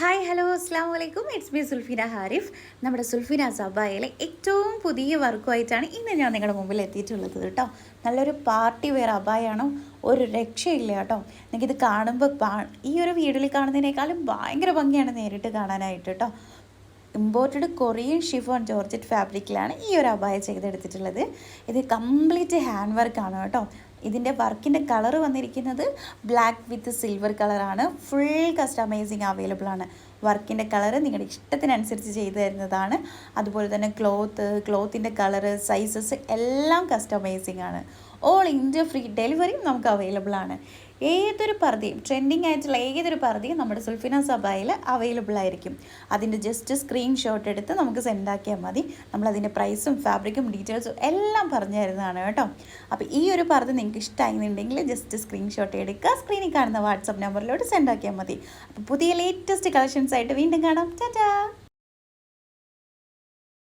Hi hello അസ്സാം വലൈക്കും. It's me Sulfina Harif. നമ്മുടെ സുൽഫിന സബായിലെ ഏറ്റവും പുതിയ വർക്കുമായിട്ടാണ് ഇന്ന് ഞാൻ നിങ്ങളുടെ മുമ്പിൽ എത്തിയിട്ടുള്ളത് കേട്ടോ. നല്ലൊരു പാർട്ടി വെയർ അബായാണ്, ഒരു രക്ഷയില്ല കേട്ടോ. നിങ്ങൾക്കിത് കാണുമ്പോൾ ഈ ഒരു വീഡിയോയിൽ കാണുന്നതിനേക്കാളും ഭയങ്കര ഭംഗിയാണ് നേരിട്ട് കാണാനായിട്ട് കേട്ടോ. ഇമ്പോർട്ടഡ് കൊറിയൻ ഷിഫോൺ ജോർജറ്റ് ഫാബ്രിക്കിലാണ് ഈ ഒരു അബായ ചെയ്തെടുത്തിട്ടുള്ളത്. ഇത് കംപ്ലീറ്റ് ഹാൻഡ് വർക്കാണ് കേട്ടോ. ഇതിൻ്റെ വർക്കിൻ്റെ കളർ വന്നിരിക്കുന്നത് ബ്ലാക്ക് വിത്ത് സിൽവർ കളറാണ്. ഫുൾ കസ്റ്റമൈസിങ് അവൈലബിൾ ആണ്. വർക്കിൻ്റെ കളറ് നിങ്ങളുടെ ഇഷ്ടത്തിനനുസരിച്ച് ചെയ്തു തരുന്നതാണ്. അതുപോലെ തന്നെ ക്ലോത്തിൻ്റെ കളറ്, സൈസസ് എല്ലാം കസ്റ്റമൈസിങ് ആണ്. ഓൾ ഇന്ത്യ ഫ്രീ ഡെലിവറിയും നമുക്ക് അവൈലബിൾ ആണ്. ഏതൊരു പർദ്ദയും, ട്രെൻഡിങ് ആയിട്ടുള്ള ഏതൊരു പർദ്ദയും നമ്മുടെ സുൽഫിന സബായിൽ അവൈലബിൾ ആയിരിക്കും. അതിൻ്റെ ജസ്റ്റ് സ്ക്രീൻഷോട്ട് എടുത്ത് നമുക്ക് സെൻഡാക്കിയാൽ മതി. നമ്മളതിൻ്റെ പ്രൈസും ഫാബ്രിക്കും ഡീറ്റെയിൽസും എല്ലാം പറഞ്ഞു തരുന്നതാണ് കേട്ടോ. അപ്പോൾ ഈ ഒരു പർദ്ദ നിങ്ങൾക്ക് ഇഷ്ടമായിരുന്നുണ്ടെങ്കിൽ ജസ്റ്റ് സ്ക്രീൻഷോട്ട് എടുക്കുക, സ്ക്രീനിൽ കാണുന്ന വാട്സപ്പ് നമ്പറിലോട്ട് സെൻഡാക്കിയാൽ മതി. അപ്പോൾ പുതിയ ലേറ്റസ്റ്റ് കളക്ഷൻസ് ആയിട്ട് വീണ്ടും കാണാം. ടാറ്റാ.